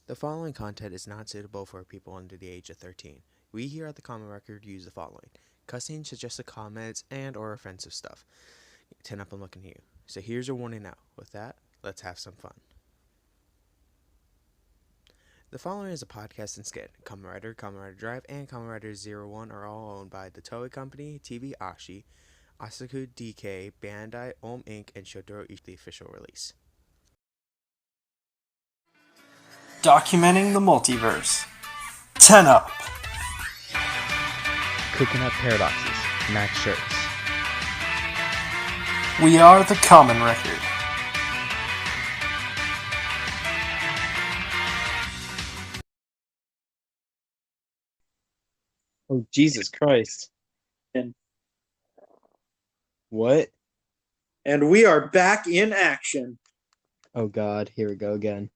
The following content is not suitable for people under the age of 13. We here at the Common Record use the following: cussing, suggested comments, and or offensive stuff. 10 up and looking at you. So here's your warning now. With that, let's have some fun. The following is a podcast and skit. Kamen Rider Drive, and Kamen Rider Zero One are all owned by the Toei Company, TV Ashi, Asaku DK, Bandai, Inc., and Shotaro each the official release. Documenting the multiverse. 10 up. Cooking up paradoxes. Max shirts. We are the Common Record. Oh, Jesus Christ. What? And we are back in action. Oh God, here we go again.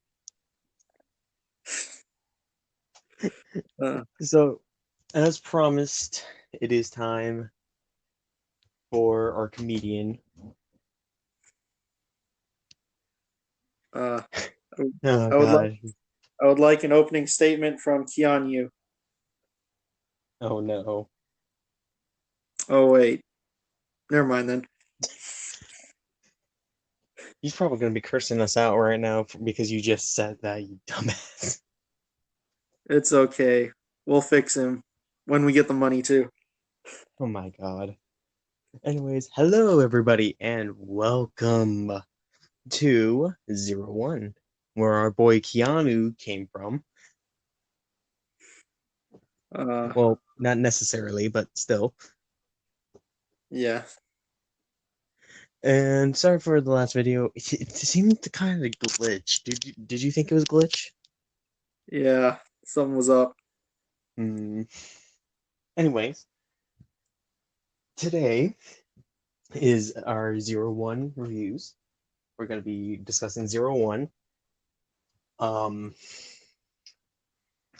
So, as promised, it is time for our comedian. Oh, God. I would like an opening statement from Keanu. Oh no. Oh wait, never mind then. He's probably going to be cursing us out right now because you just said that, you dumbass. It's okay. We'll fix him when we get the money too. Oh my God. Anyways, hello everybody and welcome to 01, where our boy Keanu came from. Well, not necessarily, but still. Yeah. And sorry for the last video. It seemed to kind of glitch. Did you think it was glitch? Yeah, something was up. Anyways, today is our 01 reviews. We're going to be discussing 01.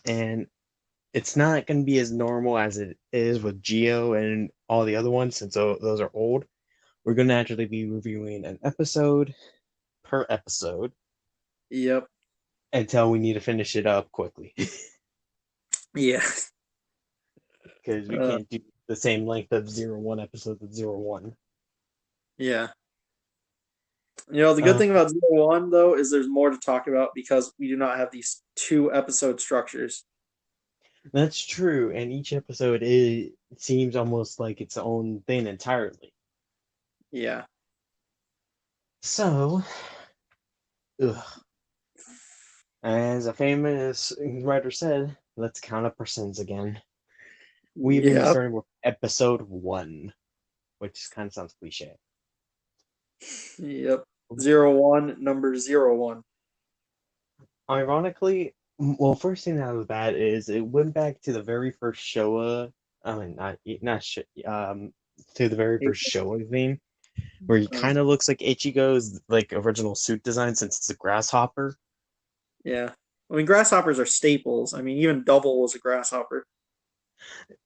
And it's not going to be as normal as it is with Geo and all the other ones, since those are old. We're going to actually be reviewing an episode per episode. Yep. Until we need to finish it up quickly. Yeah. Because we can't do the same length of 01 episodes of 01. Yeah. You know, the good thing about 01, though, is there's more to talk about because we do not have these 2-episode structures. That's true, and each episode seems almost like its own thing entirely. Yeah. So, as a famous writer said, let's count up our sins again. We've been starting with episode 1, which kind of sounds cliche. Yep. 01, number 01. Ironically, well, first thing out of the bat is it went back to the very first Showa. I mean, to the very first Showa theme, where he kind of looks like Ichigo's like original suit design, since it's a grasshopper. Yeah, I mean, grasshoppers are staples. I mean, even Double was a grasshopper.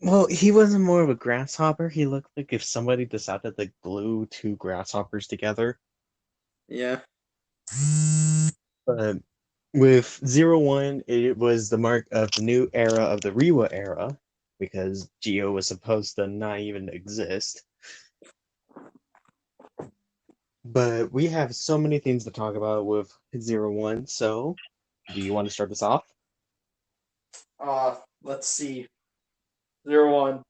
Well, he wasn't more of a grasshopper. He looked like if somebody decided to glue 2 grasshoppers together. Yeah. But with 01, it was the mark of the new era of the Reiwa era, because Geo was supposed to not even exist. But we have so many things to talk about with 01, so do you want to start us off? Let's see. 01.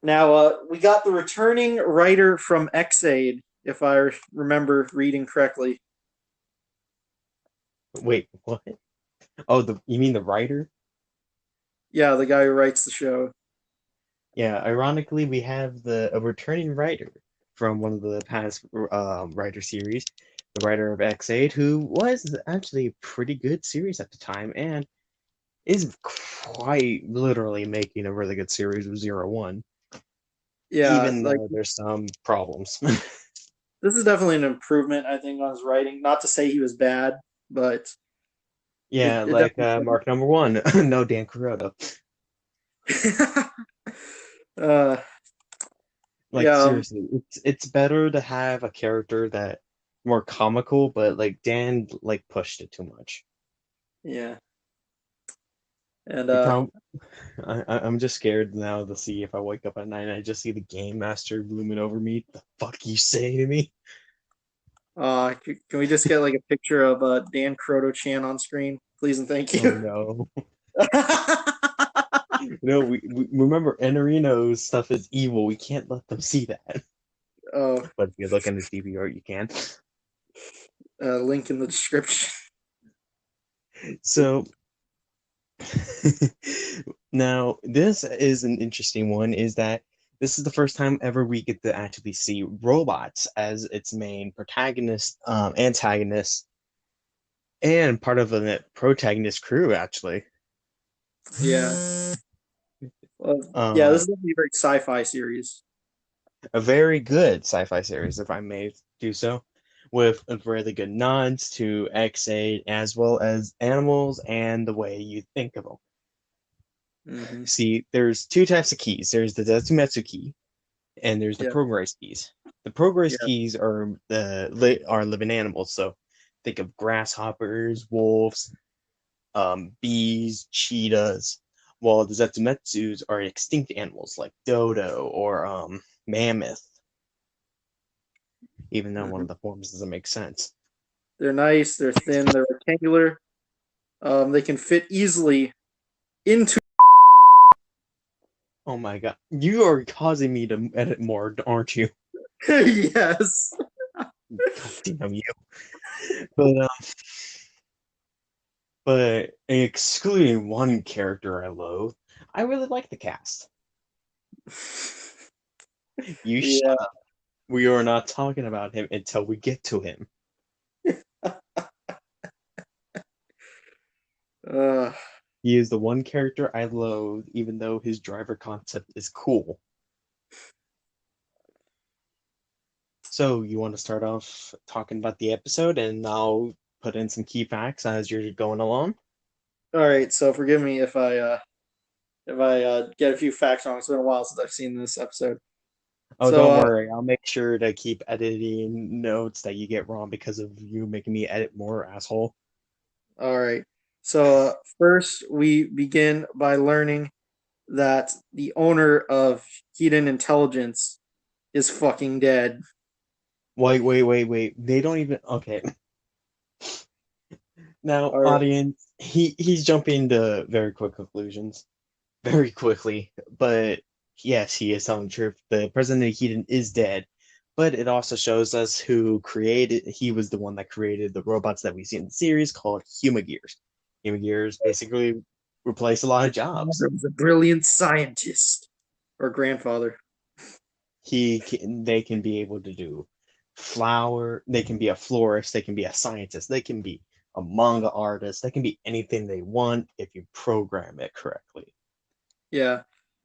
Now, we got the returning writer from X-Aid, if I remember reading correctly. Wait, what? Oh, you mean the writer? Yeah, the guy who writes the show. Yeah, ironically, we have a returning writer from one of the past writer series, the writer of X-Aid, who was actually a pretty good series at the time, and is quite literally making a really good series with 01. Yeah, even though there's some problems. This is definitely an improvement, I think, on his writing. Not to say he was bad, but yeah, Mark number 1, no Dan Kuroda. Seriously, it's better to have a character that more comical, but Dan pushed it too much. Yeah, and You know, I'm just scared now to see if I wake up at night and I just see the game master looming over me. The fuck you say to me? can we just get like a picture of Dan Croto-chan on screen, please and thank Oh you. no. No, we remember Enarino's stuff is evil. We can't let them see that. Oh, But if you look in the DVR, you can. link in the description. So now this is an interesting one, is that this is the first time ever we get to actually see robots as its main protagonist, antagonist, and part of a protagonist crew, actually. Yeah. Well, yeah, this Um, is gonna be a very sci-fi series. a very good sci-fi series, if I may do so, with really good nods to X8 as well as animals and the way you think of them. Hmm. See, there's two types of keys. There's the Zetsumetsu key, and there's the Yeah, progress keys. The progress yeah. keys are are living animals. So think of grasshoppers, wolves, bees, cheetahs. While the Zetsumetsus are extinct animals like dodo or mammoth, even though one Hmm. of the forms doesn't make sense. They're nice. They're thin. They're rectangular. They can fit easily into. Oh my god, you are causing me to edit more, aren't you? Yes. God damn you! But but excluding one character I loathe, I really like the cast. You shut Yeah. up. We are not talking about him until we get to him. Uh, He is the one character I loathe, even though his driver concept is cool. So, you want to start off talking about the episode, and I'll put in some key facts as you're going along? all right. So forgive me if I get a few facts wrong. It's been a while since I've seen this episode. Oh, So don't worry. I'll make sure to keep editing notes that you get wrong because of you making me edit more, asshole. all right. So first we begin by learning that the owner of Hidden Intelligence is fucking dead. Wait. They don't even. Okay. Now, All right. audience, he's jumping to very quick conclusions very quickly. But yes, he is telling the truth. The president of Eden is dead. But it also shows us who created. He was the one that created the robots that we see in the series called Humagears. Humagears basically replace a lot of His jobs. father was a brilliant scientist or grandfather. They can be able to do flower. They can be a florist. They can be a scientist. They can be a manga artist. They can be anything they want if you program it correctly. Yeah.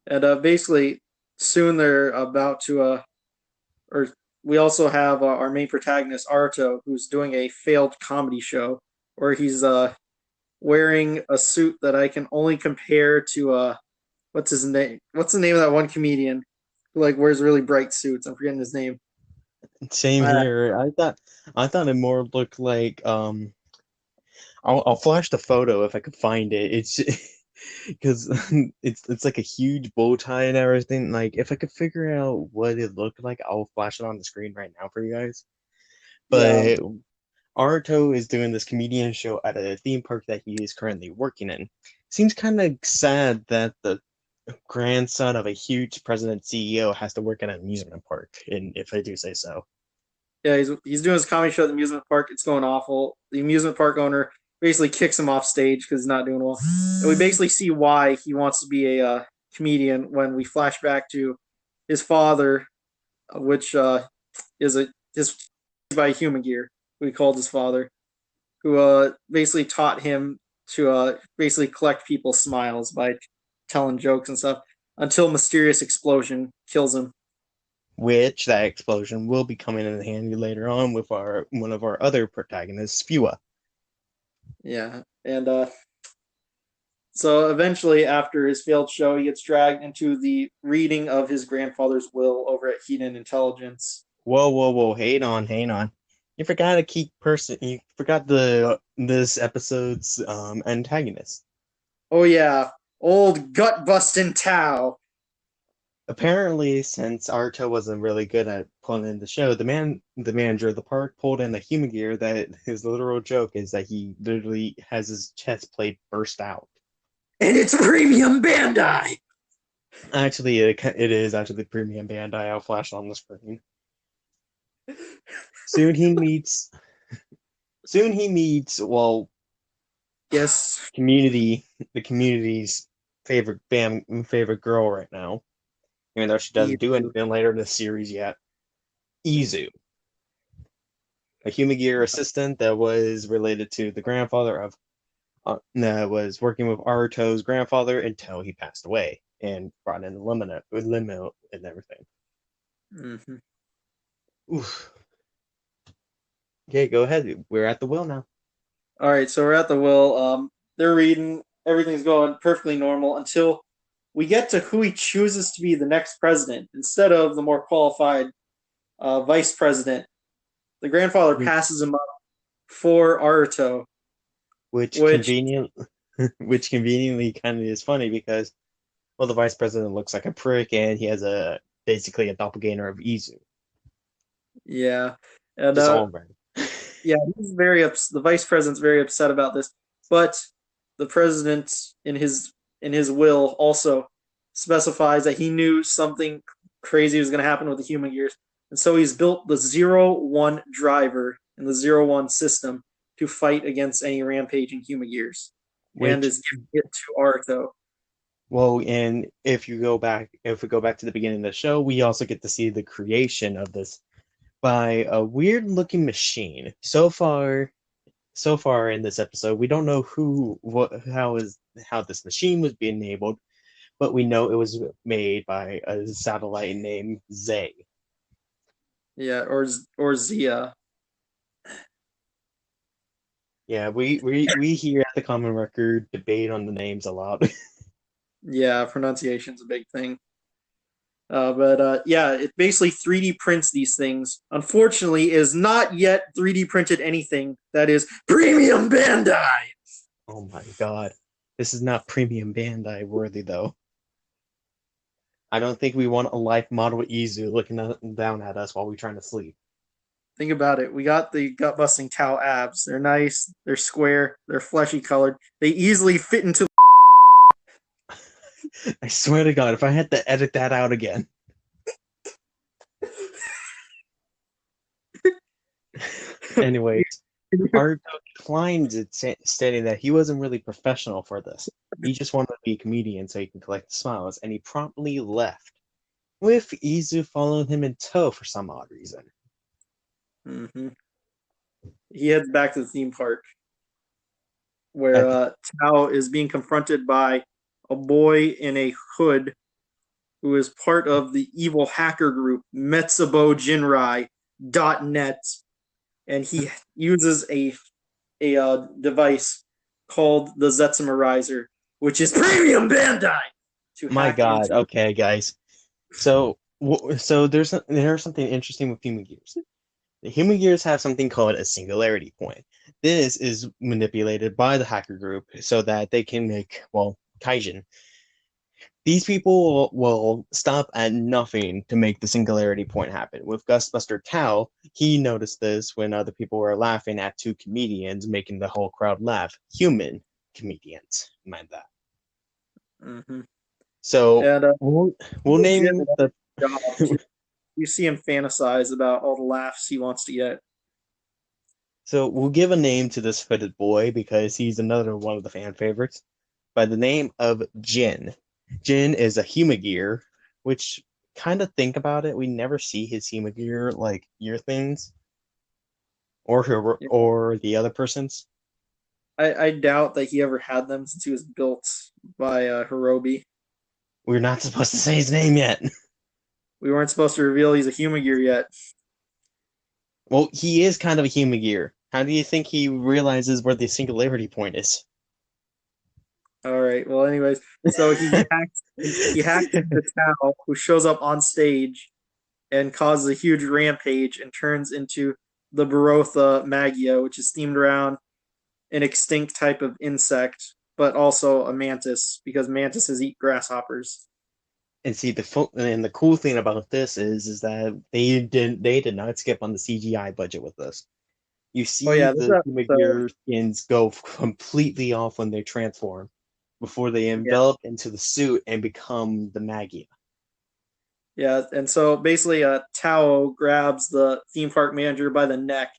And basically soon they're about to or we also have our main protagonist Aruto, who's doing a failed comedy show where he's wearing a suit that I can only compare to what's his name? What's the name of that one comedian who like wears really bright suits? I'm forgetting his name. Same Uh, here. I thought it more looked like I'll flash the photo if I could find it. It's because it's like a huge bow tie and everything. Like if I could figure out what it looked like, I'll flash it on the screen right now for you guys. yeah, But Aruto is doing this comedian show at a theme park that he is currently working in. Seems kind of sad that the grandson of a huge president CEO has to work at an amusement park, and if I do say so. yeah, he's doing his comedy show at the amusement park. It's going awful. The amusement park owner basically kicks him off stage because he's not doing well, and we basically see why he wants to be a comedian when we flash back to his father, which is a his by Human Gear, who he called his father, who basically taught him to basically collect people's smiles by telling jokes and stuff until mysterious explosion kills him. Which that explosion will be coming in handy later on with our one of our other protagonists, Fua. Yeah, and so eventually, after his failed show, he gets dragged into the reading of his grandfather's will over at Hidden Intelligence. Whoa, hang on. You forgot a key person. You forgot the this episode's antagonist. Oh yeah, old gut busting Tao. Apparently, since Arto wasn't really good at pulling in the show, the manager of the park, pulled in a human gear that his literal joke is that he literally has his chest plate burst out. And it's premium Bandai. Actually, it is actually premium Bandai. I'll flash on the screen. Soon he meets. Soon he meets. Well, Yes. the community's favorite girl right now, even though she doesn't do anything later in the series yet. Izu, a human gear assistant that was related to the grandfather of that was working with Aruto's grandfather until he passed away and brought in the limo and everything. Mm-hmm. Oof. Okay, go ahead. We're at the will now. All right, so we're at the will. They're reading. Everything's going perfectly normal until we get to who he chooses to be the next president instead of the more qualified vice president. The grandfather passes him up for Aruto, which which which conveniently kind of is funny because well, the vice president looks like a prick and he has basically a doppelganger of Izu. yeah, and Just all around. yeah, he's the vice president's very upset about this, but the president in his will also specifies that he knew something crazy was going to happen with the human gears, and so he's built the 0-1 driver in the 0-1 system to fight against any rampaging human gears, and is giving it to Artho. Well, and if we go back to the beginning of the show, we also get to see the creation of this by a weird looking machine. So far in this episode, we don't know how this machine was being enabled, but we know it was made by a satellite named Zay. Yeah, or Zia. Yeah, we here at the Common Record debate on the names a lot. Yeah, pronunciation's a big thing. But yeah, it basically 3D prints these things. Unfortunately, is not yet 3D printed anything that is premium Bandai. Oh my god, this is not premium Bandai worthy though. I don't think we want a life model Izu looking down at us while we're trying to sleep. Think about it. We got the gut busting Tau abs. They're nice. They're square. They're fleshy colored. They easily fit into. I swear to God, if I had to edit that out again. Anyways, Arto declined it, stating that he wasn't really professional for this. He just wanted to be a comedian so he can collect smiles, and he promptly left, with Izu following him in tow for some odd reason. Mm-hmm. He heads back to the theme park, where Tao is being confronted by a boy in a hood who is part of the evil hacker group Metsubojinrai.net, and he uses a device called the Zetsumerizer, which is premium Bandai. My God, okay, guys. So there's something interesting with human gears. The human gears have something called a singularity point. This is manipulated by the hacker group so that they can make, well, Kaijin. These people will stop at nothing to make the singularity point happen. With Gustbuster Tao, he noticed this when other people were laughing at two comedians, making the whole crowd laugh. Human comedians, mind that. Mm-hmm. So and, we'll name the. You see him fantasize about all the laughs he wants to get. So we'll give a name to this hooded boy because he's another one of the fan favorites by the name of Jin. Jin is a Humagear, which kind of think about it, we never see his Humagear like ear things or the other person's. I doubt that he ever had them since he was built by Hirobi. We're not supposed to say his name yet. We weren't supposed to reveal he's a Humagear yet. Well, he is kind of a Humagear. How do you think he realizes where the singularity point is? All right. Well, anyways, so he hacks the Tao, who shows up on stage and causes a huge rampage and turns into the Barotha Magia, which is themed around an extinct type of insect, but also a mantis because mantises eat grasshoppers. And see the cool thing about this is that they did not skip on the CGI budget with this. You Oh see yeah, this the episode. Humagear skins go completely off when they transform before they Yeah, envelop into the suit and become the Magia. yeah, and so basically, Tao grabs the theme park manager by the neck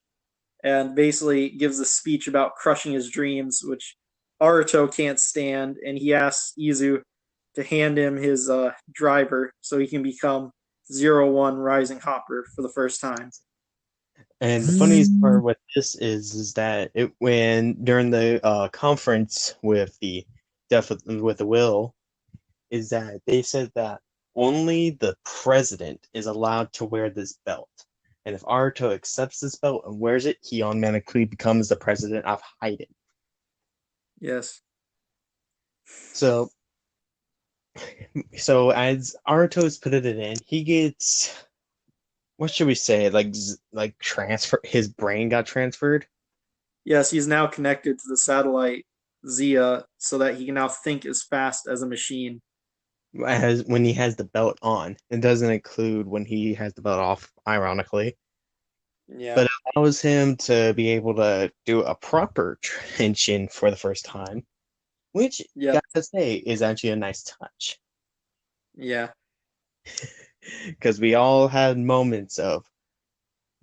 and basically gives a speech about crushing his dreams, which Aruto can't stand, and he asks Izu to hand him his driver so he can become 01 Rising Hopper for the first time. And the funniest part with this is that it when during the conference with the Death with the Will is that they said that only the president is allowed to wear this belt. And if Aruto accepts this belt and wears it, he automatically becomes the president of Haiden. Yes. So so as Aruto's put it in, he gets what should we say? Like transfer his brain got transferred. Yes, he's now connected to the satellite Zia so that he can now think as fast as a machine. As when he has the belt on. It doesn't include when he has the belt off, ironically. Yeah. But it allows him to be able to do a proper tension for the first time, which, Yeah. gotta say, is actually a nice touch. Yeah. Because we all had moments of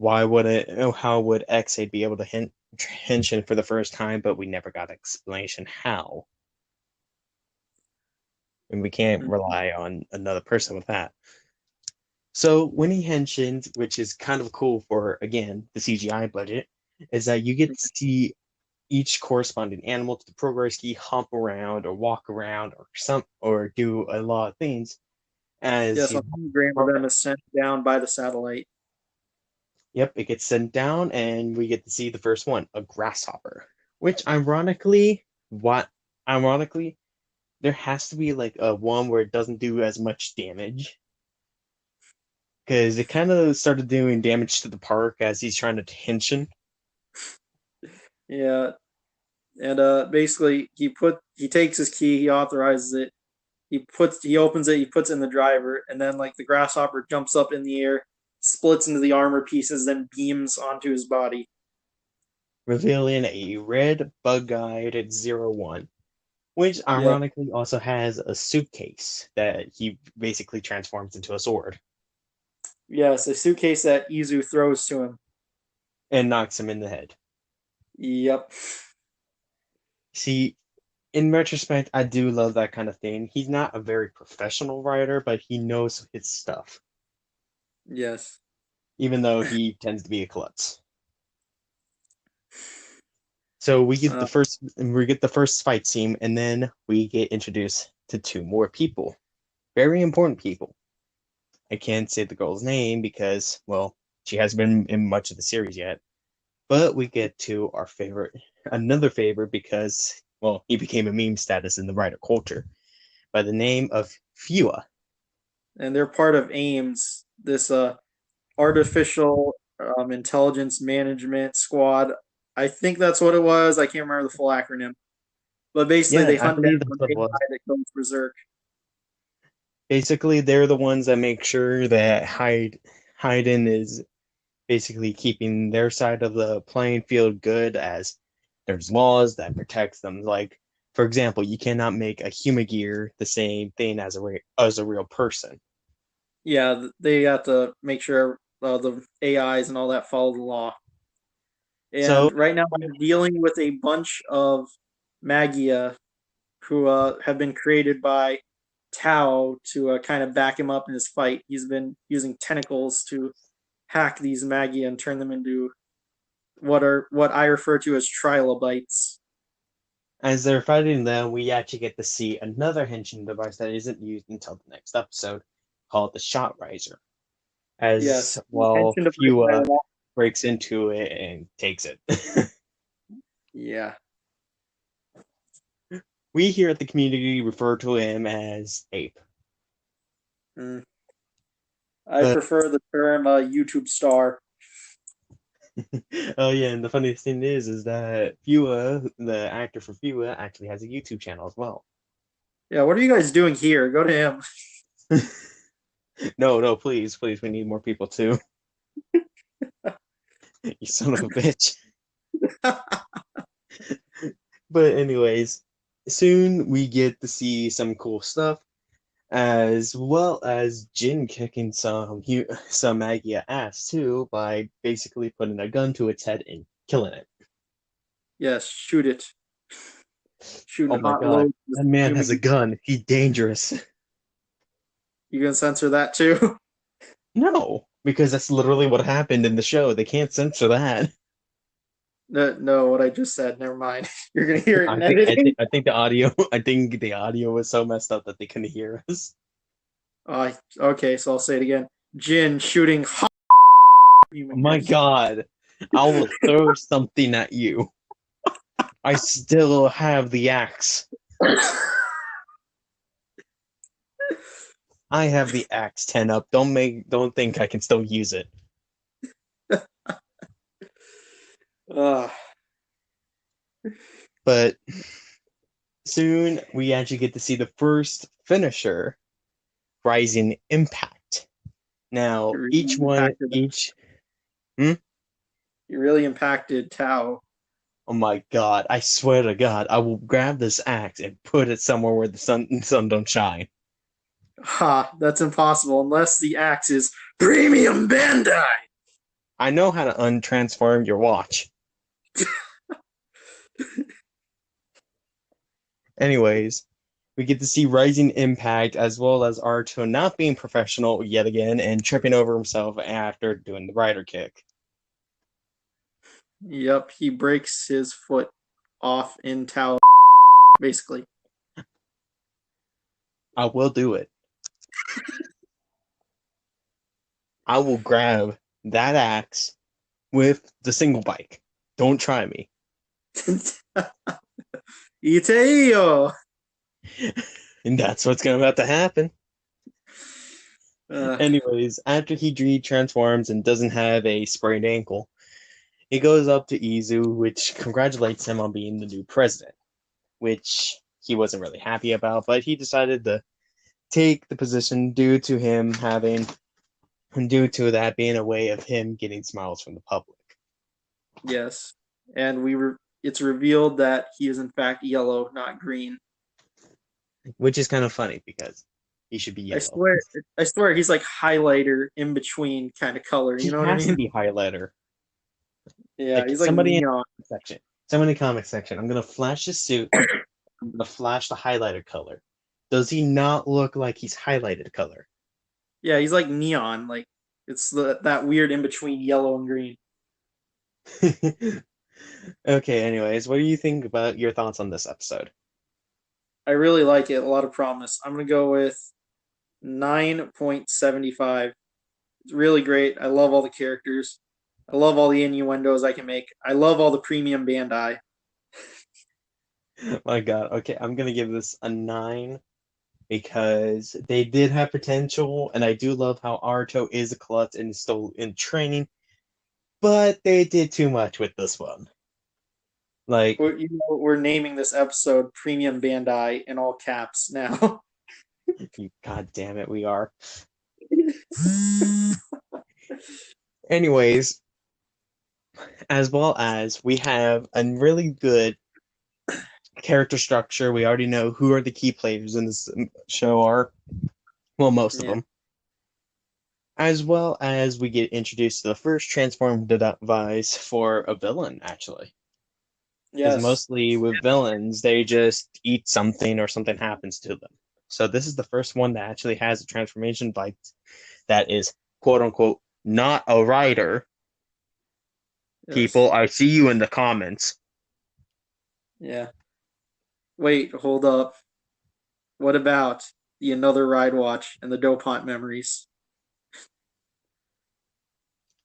how would X8 be able to tension for the first time, but we never got explanation how. And we can't rely on another person with that. So when he henshins, which is kind of cool for again the CGI budget, is that you get to see each corresponding animal to the progress key hop around or walk around or do a lot of things as Yes, a he's hologram of them programmed. is sent down by the satellite. Yep, it gets sent down and we get to see the first one, a grasshopper. Which ironically, there has to be like a one where it doesn't do as much damage. Because it kind of started doing damage to the park as he's trying to tension. Yeah, and basically he takes his key, he authorizes it, he opens it, he puts it in the driver, and then like the grasshopper jumps up in the air, splits into the armor pieces, then beams onto his body. Revealing a red bug-eyed 01, which Yeah. ironically also has a suitcase that he basically transforms into a sword Yes, a suitcase that Izu throws to him. and knocks him in the head. Yep. See, in retrospect, I do love that kind of thing. He's not a very professional writer, but he knows his stuff, Yes. even though he tends to be a klutz. So Uh, we get the first fight scene, and then we get introduced to two more people, very important people. I can't say the girl's name because, well, she hasn't been in much of the series yet. But we get to our another favorite because, well, he became a meme status in the writer culture by the name of Fua. and they're part of AIMS, this artificial intelligence management squad. I think that's what it was. I can't remember the full acronym. But basically, Yeah, they I hunt believe down that's what it was. AI that goes berserk. Basically, they're the ones that make sure that Hayden is basically keeping their side of the playing field good as there's laws that protects them. Like, for example, you cannot make a Humagear the same thing as as a real person. Yeah, they have to make sure the AIs and all that follow the law. So And right now, I'm dealing with a bunch of Magia who have been created by Tao to kind of back him up in his fight. He's been using tentacles to hack these Magia and turn them into what I refer to as trilobites. as they're fighting them, we actually get to see another henshin device that isn't used until the next episode, called the Shot Riser. As Yes, well, attention device I Fua want. breaks into it and takes it. Yeah. We here at the community refer to him as Ape. Mm. I But prefer the term YouTube star. Oh yeah, and the funniest thing is that Fua, the actor for Fua, actually has a YouTube channel as well. Yeah, what are you guys doing here? Go to him. No, no, please, please, we need more people too. You son of a bitch. But anyways, soon we get to see some cool stuff, as well as Jin kicking some Maggie ass too by basically putting a gun to its head and killing it. Yes, shoot it. Oh Shooting my hot God, loads with that man has a human. gun. He's dangerous. You gonna censor that too? No, because that's literally what happened in the show. They can't censor that. No, no, what I just said. Never mind. You're gonna hear it I in think I editing. think I think the audio I think the audio was so messed up that they couldn't hear us. Okay, so I'll say it again. Jin shooting hot Oh human my head. God, I will throw something at you. I still have the axe. I have the axe 10 up. Don't think I can still use it. uh, But soon we actually get to see the first finisher, Rising Impact. Now, you really each one, impacted. each. Hmm? You really impacted Tao. Oh my God! I swear to God, I will grab this axe and put it somewhere where the sun don't shine. Ha, that's impossible unless the axe is premium Bandai. I know how to untransform your watch. Anyways, we get to see Rising Impact as well as Arto not being professional yet again and tripping over himself after doing the rider kick. Yep, he breaks his foot off in Tao, basically. I will do it. I will grab that axe with the single bike. Don't try me. Iteo. And that's what's about to happen. Uh, Anyways, after he transforms and doesn't have a sprained ankle, he goes up to Izu, which congratulates him on being the new president, which he wasn't really happy about, but he decided to take the position due to that being a way of him getting smiles from the public. yes, and it's revealed that he is in fact yellow, not green. Which is kind of funny because he should be I yellow. swear, I swear, he's like highlighter in between kind of color. You He know what I has to mean? be highlighter. Yeah, Like he's like neon. somebody in the comic section. I'm gonna flash his suit. I'm gonna flash the highlighter color. Does he not look like he's highlighted color? Yeah, he's like neon. Like it's that weird in between yellow and green. Okay, anyways, what do you think about your thoughts on this episode? I really like it. A lot of promise. I'm gonna go with 9.75. It's really great. I love all the characters. I love all the innuendos I can make. I love all the premium Bandai. My God. Okay, I'm gonna give this a 9 because they did have potential, and I do love how Arto is a klutz and is still in training, but they did too much with this one. Like, We're naming this episode Premium Bandai in all caps now. you God damn it, we are. Anyways, as well as we have a really good character structure. We already know who are the key players in this show are, well, most of Yeah. them. As well as we get introduced to the first transform device for a villain, actually. Because Yes. mostly with villains, they just eat something or something happens to them. So this is the first one that actually has a transformation device that is quote unquote not a rider. Yes. People, I see you in the comments. Yeah. Wait, hold up. What about the Another Ride Watch and the Dopont memories?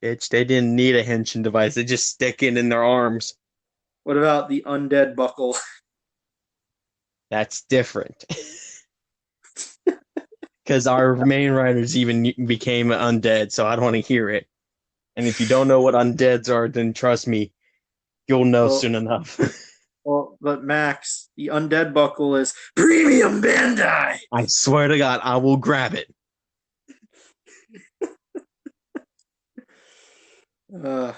Bitch, they didn't need a henshin device. They just stick it in their arms. What about the Undead Buckle? That's different. Because our main writers even became undead, so I don't want to hear it. And if you don't know what undeads are, then trust me, you'll know Well, soon enough. but Max, the undead buckle is premium Bandai. I swear to God, I will grab it. Uh,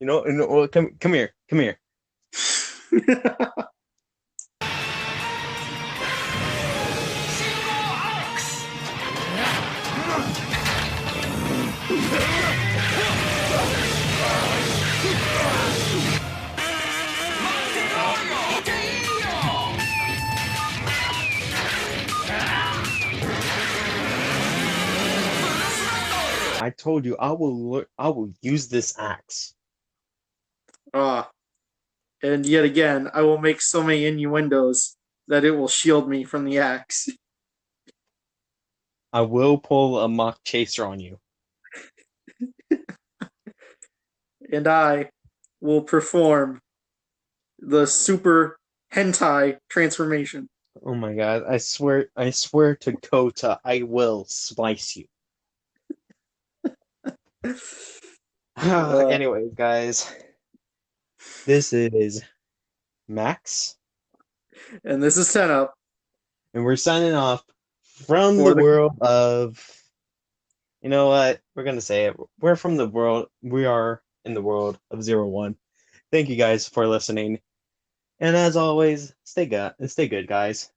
Well, come here, come here. I told you I will use this axe. And yet again, I will make so many innuendos that it will shield me from the axe. I will pull a mock chaser on you. And I will perform the super hentai transformation. Oh my God, I swear to Kota, I will slice you. Uh, Anyway, guys, this is Max, and this is 10 up and we're signing off from for the the. world of. You know what? We're gonna say it. We're from the world. We are in the world of 01. Thank you guys for listening, and as always, stay good, guys.